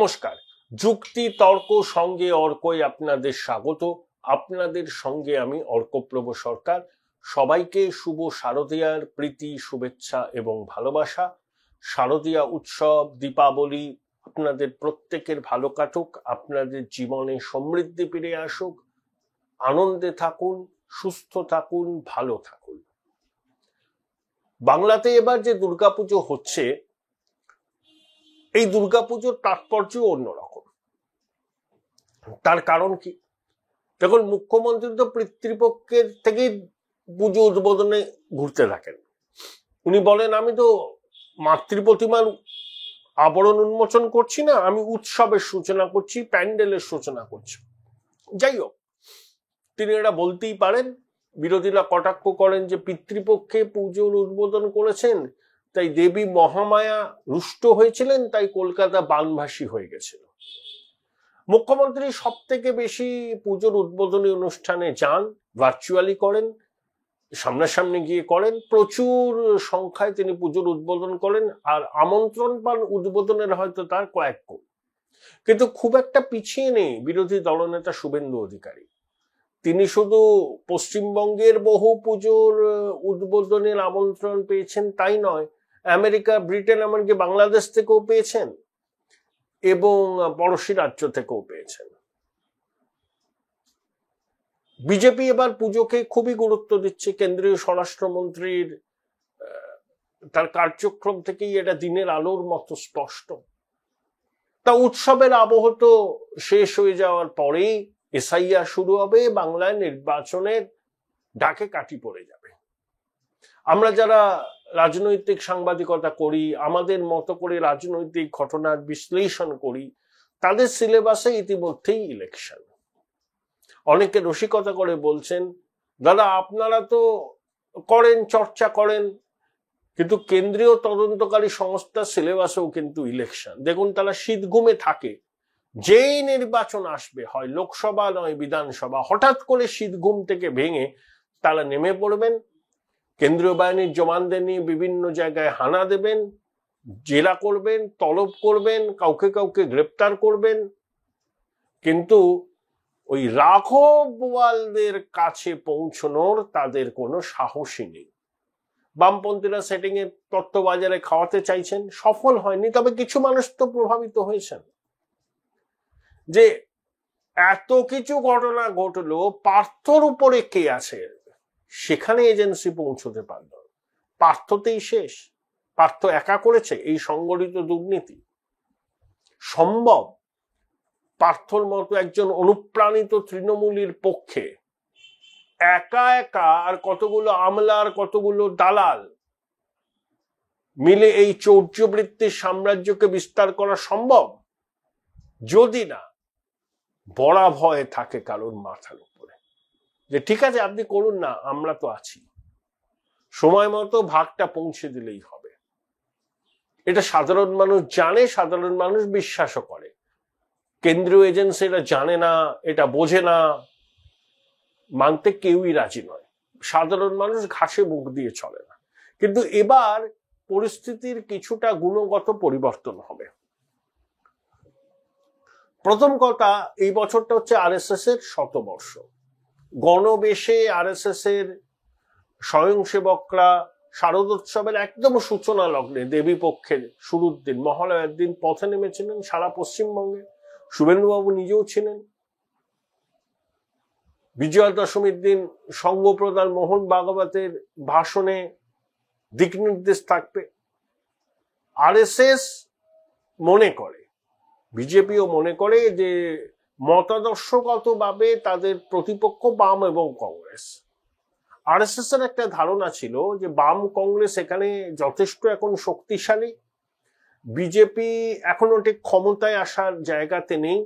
নমস্কার, যুক্তি তর্ক সঙ্গে অর্কই আপনাদের স্বাগত। আপনাদের সঙ্গে আমি অর্কপ্রভ সরকার। সবাইকে শুভ শারদীয়ার প্রীতি, শুভেচ্ছা এবং ভালোবাসা। শারদীয়া উৎসব, দীপাবলি আপনাদের প্রত্যেকের ভালো কাটুক, আপনাদের জীবনে সমৃদ্ধি ফিরে আসুক, আনন্দে থাকুন, সুস্থ থাকুন, ভালো থাকুন। বাংলাতে এবার যে দুর্গাপুজো হচ্ছে, এই দুর্গাপুজোর তাৎপর্য অন্যরকম। তার কারণ কি? দেখুন, মুখ্যমন্ত্রী তো পিতৃপক্ষের থেকে পুজো উদ্বোধনে ঘুরতে থাকেন। উনি বলেন, আমি তো মাতৃ প্রতিমার আবরণ উন্মোচন করছি না, আমি উৎসবের সূচনা করছি, প্যান্ডেলের সূচনা করছি। যাই হোক, তিনি এটা বলতেই পারেন। বিরোধীরা কটাক্ষ করেন যে পিতৃপক্ষে পুজোর উদ্বোধন করেছেন, তাই দেবী মহামায়া রুষ্ট হয়েছিলেন, তাই কলকাতা বানভাসী হয়ে গেছিল। মুখ্যমন্ত্রী সব থেকে বেশি পুজোর উদ্বোধনী অনুষ্ঠানে যান, ভার্চুয়ালি করেন, সামনাসামনি গিয়ে করেন। প্রচুর সংখ্যায় তিনি পুজোর উদ্বোধন করেন, আর আমন্ত্রণ পান উদ্বোধনের হয়তো তার কয়েক গুণ। কিন্তু খুব একটা পিছিয়ে নেই বিরোধী দলনেতা শুভেন্দু অধিকারী। তিনি শুধু পশ্চিমবঙ্গের বহু পুজোর উদ্বোধনের আমন্ত্রণ পেয়েছেন তাই নয়, আমেরিকা, ব্রিটেন, এমনকি বাংলাদেশ থেকেও পেয়েছেন এবং পড়শি রাজ্য থেকেও পেয়েছেন। বিজেপি এবার পুজোকে খুবই গুরুত্ব দিচ্ছে। কেন্দ্রীয় স্বরাষ্ট্রমন্ত্রীর তার কার্যক্রম থেকেই এটা দিনের আলোর মতো স্পষ্ট। তা উৎসবের আবহ তো শেষ হয়ে যাওয়ার পরেই এসআইআর শুরু হবে, বাংলায় নির্বাচনের ডাকে কাঠি পড়ে যাবে। আমরা যারা রাজনৈতিক সাংবাদিকতা করি, আমাদের মতো করে রাজনৈতিক ঘটনার বিশ্লেষণ করি, তাদের সিলেবাসে ইতিমধ্যেই ইলেকশন। অনেকে রসিকতা করে বলছেন, দাদা আপনারা তো করেন, চর্চা করেন, কিন্তু কেন্দ্রীয় তদন্তকারী সংস্থার সিলেবাসেও কিন্তু ইলেকশন। দেখুন, তারা শীত ঘুমে থাকে। যেই নির্বাচন আসবে, হয় লোকসভা নয় বিধানসভা, হঠাৎ করে শীত ঘুম থেকে ভেঙে তারা নেমে পড়বেন, কেন্দ্রীয় বাহিনীর জওয়ানদের নিয়ে বিভিন্ন জায়গায় হানা দেবেন, জেরা করবেন, তলব করবেন, কাউকে কাউকে গ্রেপ্তার করবেন। কিন্তু ওই রাঘব বোয়ালদের কাছে পৌঁছনোর তাদের কোনো সাহসই নেই। বামপন্থীরা সেটিং এর তত্ত্ব বাজারে খাওয়াতে চাইছেন, সফল হয়নি। তবে কিছু মানুষ তো প্রভাবিত হয়েছেন যে এত কিছু ঘটনা ঘটলো, পার্থর উপরে কে আছে, সেখানে এজেন্সি পৌঁছতে পারল। পার্থতেই শেষ। পার্থ একা করেছে এই সংগঠিত দুর্নীতি? সম্ভব? পার্থর মতো একজন অনুপ্রাণিত তৃণমূলীর পক্ষে একা একা আর কতগুলো আমলা আর কতগুলো দালাল মিলে এই চৌর্যবৃত্তির সাম্রাজ্যকে বিস্তার করা সম্ভব? যদি না বড় ভয় থাকে কারোর মাথার উপরে যে ঠিক আছে আপনি করুন না, আমরা তো আছি, সময় মতো ভাগটা পৌঁছে দিলেই হবে। এটা সাধারণ মানুষ জানে, সাধারণ মানুষ বিশ্বাসও করে। কেন্দ্রীয় এজেন্সি এটা জানে না, এটা বোঝে না, মানতে কেউই রাজি নয়। সাধারণ মানুষ ঘাসে মুখ দিয়ে চলে না। কিন্তু এবার পরিস্থিতির কিছুটা গুণগত পরিবর্তন হবে। প্রথম কথা, এই বছরটা হচ্ছে আরএসএস এর শতবর্ষ। গণবেশে আরএসএস এর স্বয়ংসেবকরা শারদোৎসবের একদম সূচনা লগ্নে দেবী পক্ষের শুরুর দিন, মহালয়ার দিন পথে নেমেছিলেন সারা পশ্চিমবঙ্গে। শুভেন্দুবাবু নিজেও ছিলেন। বিজয়া দশমীর দিন সঙ্গপ্রদান মোহন ভাগবতের ভাষণে দিক নির্দেশ থাকবে। আরএসএস মনে করে, বিজেপিও মনে করে যে মতাদর্শগতভাবে তাদের প্রতিপক্ষ বাম এবং কংগ্রেস। আরএসএস এর একটা ধারণা ছিল যে বাম কংগ্রেস এখানে যথেষ্ট এখন শক্তিশালী, বিজেপি এখনো ঠিক ক্ষমতায় আসার জায়গাতে নেই,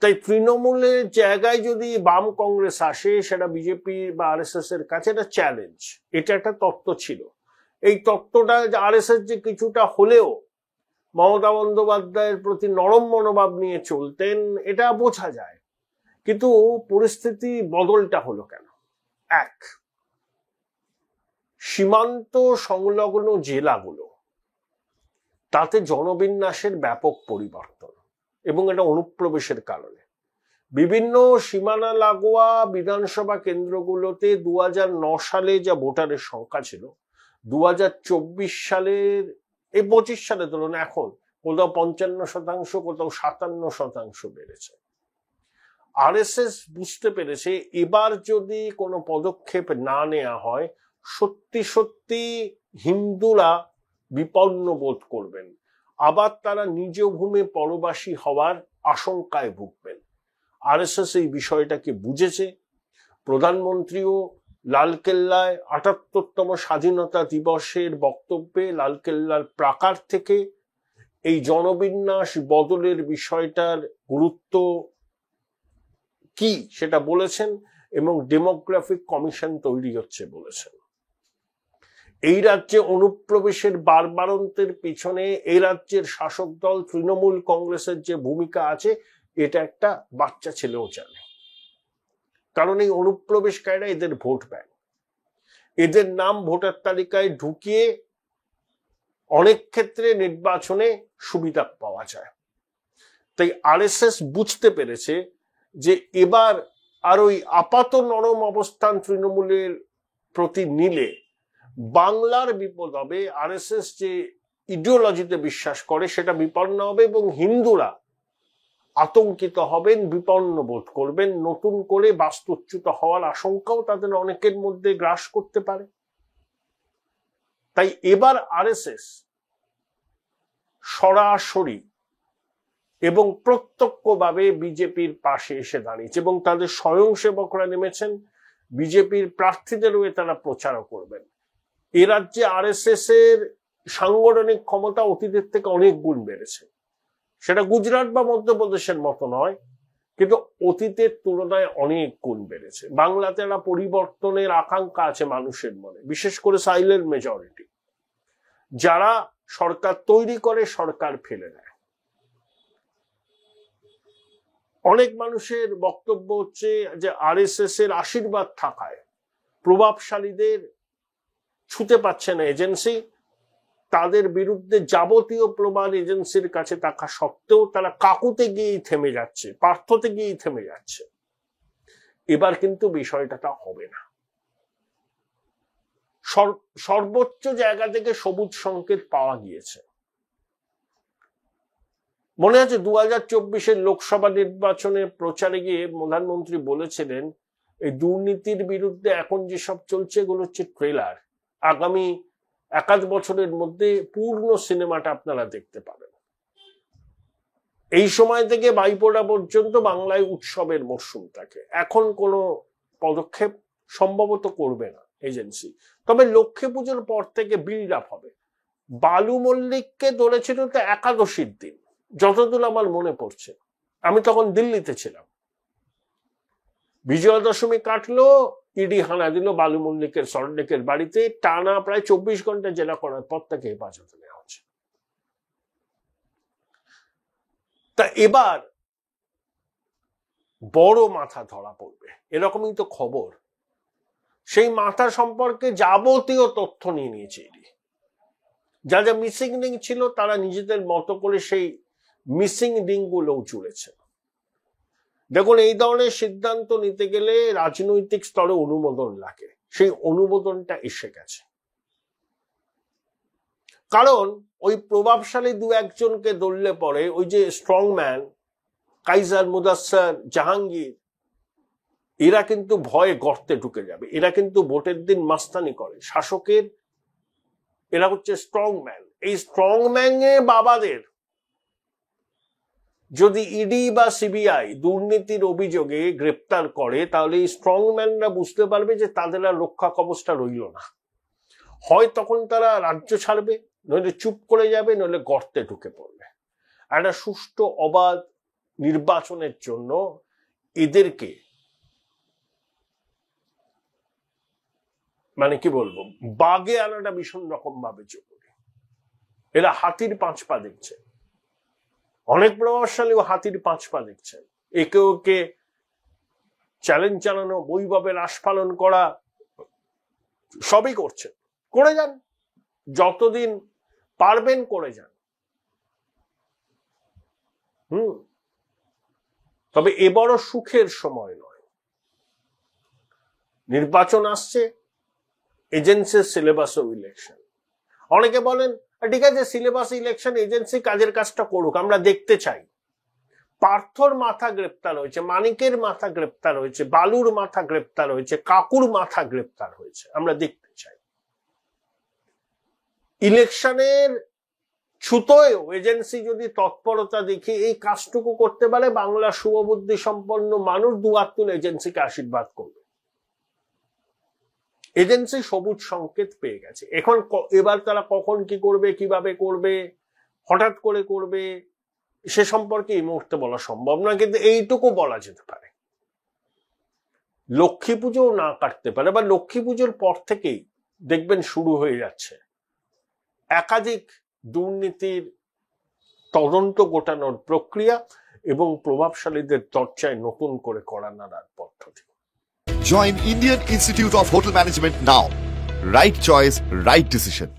তাই তৃণমূলের জায়গায় যদি বাম কংগ্রেস আসে সেটা বিজেপি বা আরএসএস এর কাছে একটা চ্যালেঞ্জ। এটা একটা তত্ত্ব ছিল। এই তত্ত্বটা আরএসএস যে কিছুটা হলেও মমতা বন্দ্যোপাধ্যায়ের প্রতি নরম মনোভাব নিয়ে চলতেন, এটা বোঝা যায়। কিন্তু পরিস্থিতি বদলটা হলো কেন? এক, সীমান্ত সংলগ্ন জেলাগুলো তাতে জনবিন্যাসের ব্যাপক পরিবর্তন এবং এটা অনুপ্রবেশের কারণে বিভিন্ন সীমানা লাগোয়া বিধানসভা কেন্দ্রগুলোতে 2009 সালে যা ভোটারের সংখ্যা ছিল 2024 সালের এই 25 সালে ধরুন এখন কোথাও 55%, কোথাও 57% বেড়েছে। আরএসএস বুঝতে পেরেছে এবার যদি কোনো পদক্ষেপ না নেওয়া হয় সত্যি সত্যি হিন্দুরা বিপন্ন বোধ করবেন, আবার তারা নিজ ভূমে পরবাসী হওয়ার আশঙ্কায় ভুগবেন। আরএসএস এই বিষয়টাকে বুঝেছে। প্রধানমন্ত্রীও লালকেল্লায় 78তম স্বাধীনতা দিবসের বক্তব্যে লালকেল্লার প্রাকার থেকে এই জনবিন্যাস বদলের বিষয়টার গুরুত্ব কি সেটা বলেছেন এবং ডেমোগ্রাফিক কমিশন তৈরি হচ্ছে বলেছেন। এই রাজ্যে অনুপ্রবেশের বারবারন্তের পিছনে এই রাজ্যের শাসক দল তৃণমূল কংগ্রেসের যে ভূমিকা আছে এটা একটা বাচ্চা ছেলেও জানে, কারণ এই অনুপ্রবেশকারীরা এদের ভোট ব্যাংক, এদের নাম ভোটার তালিকায় ঢুকিয়ে অনেক ক্ষেত্রে নির্বাচনে সুবিধা পাওয়া যায়। তাই আরএসএস বুঝতে পেরেছে যে এবার আর ওই আপাত নরম অবস্থান তৃণমূলের প্রতি নিলে বাংলার বিপদ হবে। আরএসএস যে ইডিওলজিতে বিশ্বাস করে সেটা বিপন্ন হবে এবং হিন্দুরা আতঙ্কিত হবেন, বিপন্ন বোধ করবেন, নতুন করে বাস্তুচ্যুত হওয়ার আশঙ্কাও তাদের অনেকের মধ্যে গ্রাস করতে পারে। তাই এবার আরএসএস সরাসরি এবং প্রত্যক্ষভাবে বিজেপির পাশে এসে দাঁড়িয়েছে এবং তাদের স্বয়ংসেবকরা নেমেছেন, বিজেপির প্রার্থীদের হয়ে তারা প্রচারও করবেন। এ রাজ্যে আরএসএস এর সাংগঠনিক ক্ষমতা অতীতের থেকে অনেক গুণ বেড়েছে। সেটা গুজরাট বা মধ্যপ্রদেশের মতো নয়, কিন্তু অতীতের তুলনায় অনেক গুণ বেড়েছে। বাংলাতে একটা পরিবর্তনের আকাঙ্ক্ষা আছে মানুষের মনে, বিশেষ করে সাইলেন্ট মেজরিটি, যারা সরকার তৈরি করে সরকার ফেলে দেয়। অনেক মানুষের বক্তব্য হচ্ছে যে আরএসএস এর আশীর্বাদ থাকায় প্রভাবশালীদের ছুতে পারছে না এজেন্সি, তাদের বিরুদ্ধে যাবতীয় প্রমাণ এজেন্সির কাছে থাকা সত্ত্বেও তারা কাকুতে গিয়েই থেমে যাচ্ছে, পার্থতে গিয়েই থেমে যাচ্ছে। এবার কিন্তু বিষয়টা তা হবে না। সর্বোচ্চ জায়গা থেকে সবুজ সংকেত পাওয়া গিয়েছে। মনে আছে 2024 লোকসভা নির্বাচনে প্রচারে গিয়ে প্রধানমন্ত্রী বলেছিলেন এই দুর্নীতির বিরুদ্ধে এখন যেসব চলছে এগুলো হচ্ছে ট্রেলার, আগামী 1-2 বছরের মধ্যে পূর্ণ সিনেমাটা আপনারা দেখতে পাবেন। এই সময় থেকে বাইপোড়া পর্যন্ত বাংলায় উৎসবের মরশুম থাকে। এখন কোনো পদক্ষেপ সম্ভবত করবে না এজেন্সি, তবে লক্ষ্মী পুজোর পর থেকে বিল্ড আপ হবে। বালু মল্লিককে ধরেছিল তো একাদশীর দিন, যতদূর আমার মনে পড়ছে, আমি তখন দিল্লিতে ছিলাম। বিজয়া দশমী কাটলো, ইডি হানা দিল বালু মল্লিকের সল্টলেকের বাড়িতে, টানা প্রায় 24 ঘন্টা জেরা করার পর তাকে হেফাজতে নেওয়া হচ্ছে। তা এবার বড় মাথা ধরা পড়বে, এরকমই তো খবর। সেই মাথা সম্পর্কে যাবতীয় তথ্য নিয়ে নিয়েছে ইডি। যা যা মিসিং লিঙ্ক ছিল তারা নিজেদের মতো করে সেই মিসিং লিঙ্ক গুলো জুড়েছে। দেখুন, এই ধরনের সিদ্ধান্ত নিতে গেলে রাজনৈতিক স্তরে অনুমোদন লাগে, সেই অনুমোদনটা এসে গেছে। কারণ ওই প্রভাবশালী 2-1জনকে ধরলে পরে ওই যে স্ট্রংম্যান কাইজার, মুদাসসার, জাহাঙ্গীর, এরা কিন্তু ভয়ে গর্তে ঢুকে যাবে। এরা কিন্তু ভোটের দিন মাস্তানি করে শাসকের, এরা হচ্ছে স্ট্রংম্যান। এই স্ট্রংম্যানের বাবাদের যদি ইডি বা সিবিআই দুর্নীতির অভিযোগে গ্রেপ্তার করে, তাহলে এই স্ট্রংম্যানরা বুঝতে পারবে যে তাদের আর রক্ষা কবচটা রইল না। হয় তখন তারা রাজ্য ছাড়বে, নইলে চুপ করে যাবে, নইলে গর্তে ঢুকে পড়বে। একটা সুষ্ঠু অবাধ নির্বাচনের জন্য এদেরকে মানে কি বলবো, বাগে আনাটা ভীষণ রকম ভাবে জরুরি। এরা হাতির 5 পা দেখছে, অনেক প্রভাবশালী হাতির 5 পা দেখছেন। একে ওকে চ্যালেঞ্জ জানানো, বৈভবের আস্ফালন করা, সবই করছেন। করে যান, যতদিন পারবেন করে যান। তবে এবারও সুখের সময় নয়। নির্বাচন আসছে, এজেন্সির সিলেবাস ও ইলেকশন। অনেকে বলেন ঠিক আছে, সিলেবাস ইলেকশন এজেন্সি কাজের কাজটা করুক, আমরা দেখতে চাই। পার্থর মাথা গ্রেপ্তার হয়েছে, মানিকের মাথা গ্রেপ্তার হয়েছে, বালুর মাথা গ্রেপ্তার হয়েছে, কাকুর মাথা গ্রেপ্তার হয়েছে, আমরা দেখতে চাই। ইলেকশনের ছুতোয়ও এজেন্সি যদি তৎপরতা দেখি এই কাজটুকু করতে পারে, বাংলা শুভবুদ্ধি সম্পন্ন মানুষ দুয়ার তুলে এজেন্সিকে আশীর্বাদ করবে। এজেন্সি সবুজ সংকেত পেয়ে গেছে। এখন এবার তারা কখন কি করবে, কিভাবে করবে, হঠাৎ করে করবে, সে সম্পর্কে এই মুহূর্তে বলা সম্ভব না, কিন্তু এইটুকু বলা যেতে পারে লক্ষ্মী পুজো না কাটতে পারে, বা লক্ষ্মী পুজোর পর থেকেই দেখবেন শুরু হয়ে যাচ্ছে একাধিক দুর্নীতির তদন্ত গোটানোর প্রক্রিয়া এবং প্রভাবশালীদের চর্চায় নতুন করে কড়া নাড়ার পদ্ধতি। Join Indian Institute of Hotel Management now. Right choice, right decision.